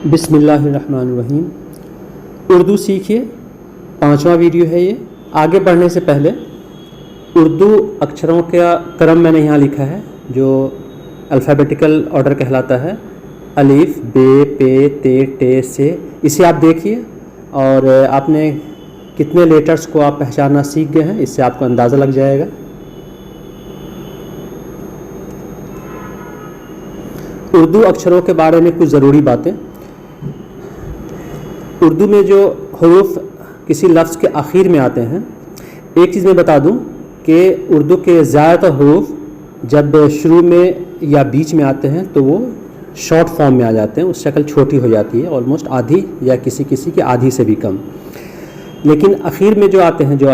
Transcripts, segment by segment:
बिस्मिल्लाहिर्रहमानिर्रहीम। उर्दू सीखिए, 5वां वीडियो है ये। आगे बढ़ने से पहले उर्दू अक्षरों का क्रम मैंने यहाँ लिखा है जो अल्फ़ाबेटिकल ऑर्डर कहलाता है। अलिफ, बे, पे, ते, टे, से। इसे आप देखिए और आपने कितने लेटर्स को आप पहचानना सीख गए हैं, इससे आपको अंदाज़ा लग जाएगा। उर्दू अक्षरों के बारे में कुछ ज़रूरी बातें। उर्दू में जो हरूफ किसी लफ्ज़ के आखिर में आते हैं, एक चीज़ मैं बता दूं कि उर्दू के ज़्यादातर हरूफ जब शुरू में या बीच में आते हैं तो वो शॉर्ट फॉर्म में आ जाते हैं, उस शक्ल छोटी हो जाती है, ऑलमोस्ट आधी या किसी की आधी से भी कम। लेकिन आखिर में जो आते हैं जो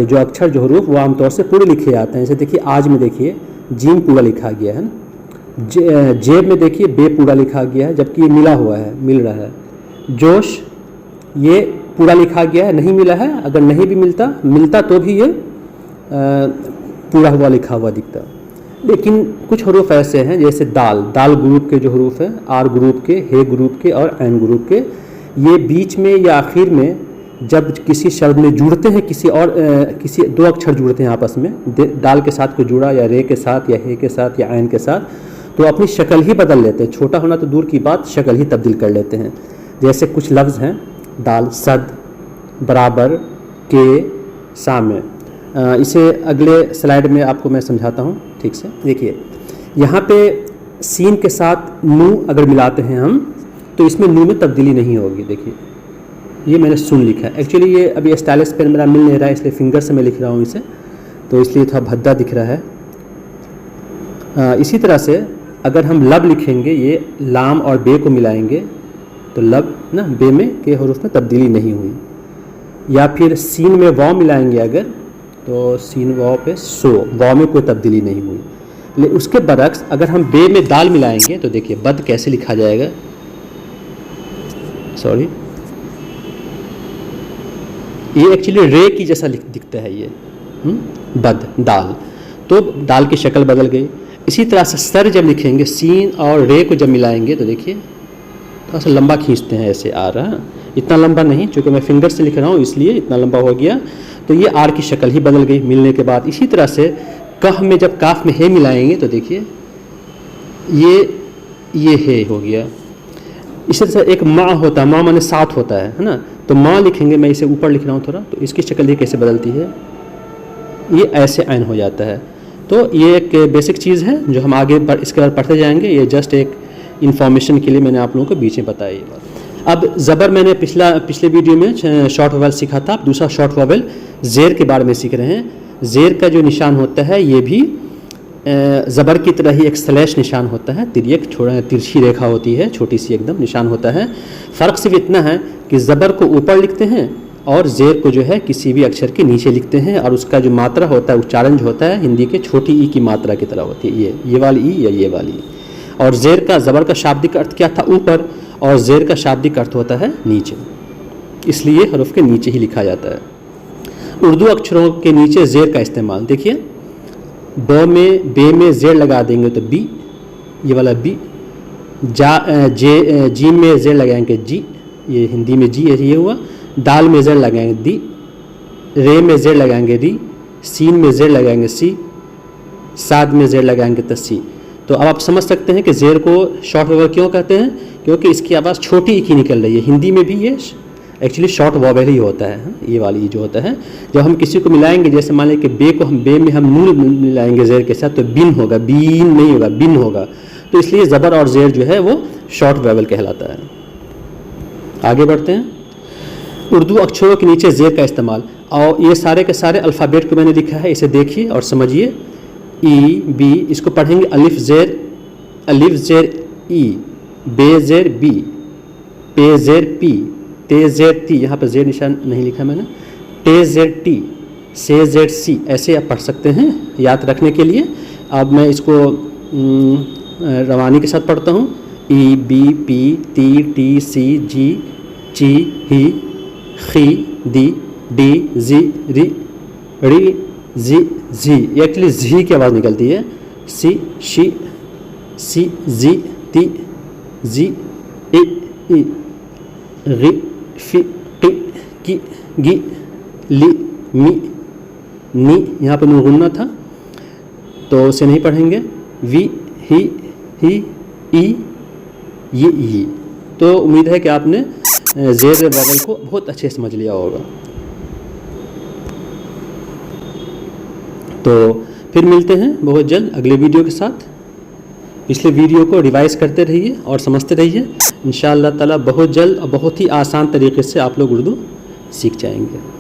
जो अक्षर जो हरूफ वो आमतौर से पूरे लिखे जाते हैं। जैसे देखिए आज में देखिए जीम पूरा लिखा गया है ना, जेब में देखिए बे पूरा लिखा गया है, जबकि ये मिला हुआ है, मिल रहा है। जोश ये पूरा लिखा गया है, नहीं मिला है, अगर नहीं भी मिलता तो भी ये पूरा हुआ लिखा हुआ दिखता। लेकिन कुछ हरूफ ऐसे हैं जैसे दाल ग्रुप के जो हरूफ हैं, आर ग्रुप के, हे ग्रुप के और एन ग्रुप के, ये बीच में या आखिर में जब किसी शब्द में जुड़ते हैं, किसी दो अक्षर जुड़ते हैं आपस में, दाल के साथ कोई जुड़ा या रे के साथ या हे के साथ या ऐन के साथ, तो अपनी शक्ल ही बदल लेते हैं। छोटा होना तो दूर की बात, शक्ल ही तब्दील कर लेते हैं। जैसे कुछ लफ्ज़ हैं दाल, सद, बराबर, के, सामे। इसे अगले स्लाइड में आपको मैं समझाता हूँ ठीक से। देखिए यहाँ पे सीन के साथ नू अगर मिलाते हैं हम तो इसमें नू में तब्दीली नहीं होगी। देखिए ये मैंने सुन लिखा है, एक्चुअली ये अभी स्टाइलिश पेन मेरा मिल नहीं रहा है इसलिए फिंगर से मैं लिख रहा हूँ इसे, तो इसलिए थोड़ा भद्दा दिख रहा है। इसी तरह से अगर हम लब लिखेंगे, ये लाम और बे को मिलाएंगे तो लब ना, बे में के हरूफ में तब्दीली नहीं हुई। या फिर सीन में वाव मिलाएंगे अगर, तो सीन वाव पे सो, वाव में कोई तब्दीली नहीं हुई। लेकिन उसके बरक्स अगर हम बे में दाल मिलाएंगे तो देखिए बद कैसे लिखा जाएगा, सॉरी ये एक्चुअली रे की जैसा दिखता है ये, बद दाल, तो दाल की शक्ल बदल गई। इसी तरह से सर जब लिखेंगे, सीन और रे को जब मिलाएंगे तो देखिए थोड़ा सा लंबा खींचते हैं, ऐसे आ रहा, इतना लंबा नहीं, क्योंकि मैं फिंगर से लिख रहा हूँ इसलिए इतना लंबा हो गया, तो ये आर की शक्ल ही बदल गई मिलने के बाद। इसी तरह से कह में जब काफ में हे मिलाएंगे तो देखिए ये हे हो गया। इसी तरह से एक माँ होता है, माँ माने साथ होता है ना, तो माँ लिखेंगे, मैं इसे ऊपर लिख रहा हूँ थोड़ा, तो इसकी शक्ल ये कैसे बदलती है, ये ऐसे ऐन हो जाता है। तो ये एक बेसिक चीज़ है जो हम आगे इसके बाद पढ़ते जाएंगे, ये जस्ट एक इन्फॉर्मेशन के लिए मैंने आप लोगों को बीच में बताया ये बात। अब ज़बर मैंने पिछले वीडियो में शॉर्ट वॉवेल सीखा था, अब दूसरा शॉर्ट वॉवेल ज़ेर के बारे में सीख रहे हैं। ज़ेर का जो निशान होता है ये भी ज़बर की तरह ही एक स्लैश निशान होता है, तिरछी रेखा होती है, छोटी सी एकदम निशान होता है। फ़र्क सिर्फ इतना है कि ज़बर को ऊपर लिखते हैं और ज़ेर को जो है किसी भी अक्षर के नीचे लिखते हैं, और उसका जो मात्रा होता है, उच्चारण जो होता है हिंदी के छोटी ई की मात्रा की तरह होती है, ये वाली ई या ये वाली ई। और ज़ेर का, ज़बर का शाब्दिक अर्थ क्या था, ऊपर, और ज़ेर का शाब्दिक अर्थ होता है नीचे, इसलिए हरूफ के नीचे ही लिखा जाता है। उर्दू अक्षरों के नीचे ज़ेर का इस्तेमाल देखिए, बे में ज़ेर लगा देंगे तो बी, ये वाला बी। जीम में ज़ेर लगाएंगे जी, ये हिंदी में जी ये हुआ। दाल में ज़ेर लगाएंगे दी, रे में ज़ेर लगाएंगे री, सीन में ज़ेर लगाएंगे सी, साद में ज़ेर लगाएंगे तो सी। तो अब आप समझ सकते हैं कि ज़ेर को शॉर्ट वॉवेल क्यों कहते हैं, क्योंकि इसकी आवाज़ छोटी ई की निकल रही है। हिंदी में भी ये एक्चुअली शॉर्ट वॉवेल ही होता है, ये वाली जो होता है। जब हम किसी को मिलाएंगे, जैसे मान लें कि बे में हम नून मिलाएंगे ज़ेर के साथ, तो बिन होगा, बीन नहीं होगा, बिन होगा। तो इसलिए ज़बर और ज़ेर जो है वो शॉर्ट वॉवेल कहलाता है। आगे बढ़ते हैं। उर्दू अक्षरों के नीचे ज़ेर का इस्तेमाल, और ये सारे के सारे अल्फ़ाबेट को मैंने लिखा है, इसे देखिए और समझिए। ई, बी, इसको पढ़ेंगे अलिफ ज़ेर ई, बे ज़ेर बी, पे ज़ेर पी, ते ज़ेर ती, यहाँ पर ज़ेर निशान नहीं लिखा मैंने, टे ज़ेर टी, से ज़ेर सी, ऐसे आप पढ़ सकते हैं याद रखने के लिए। अब मैं इसको रवानी के साथ पढ़ता हूँ। ई, बी, पी, ती, टी, सी, जी, ची, ही, खी, दी, डी, जी, री, जी, एक्चुअली जी की आवाज़ निकलती है। सी, शी, सी, जी, ती, जी, इ इ रि फि qi कि गि लि मी नी, यहाँ पर नून गुन्ना था तो उसे नहीं पढ़ेंगे। वी ही ई ये। तो उम्मीद है कि आपने ज़ेर वगल को बहुत अच्छे से समझ लिया होगा। तो फिर मिलते हैं बहुत जल्द अगले वीडियो के साथ। पिछले वीडियो को रिवाइज़ करते रहिए और समझते रहिए। इंशाअल्लाह ताला बहुत जल्द और बहुत ही आसान तरीके से आप लोग उर्दू सीख जाएंगे।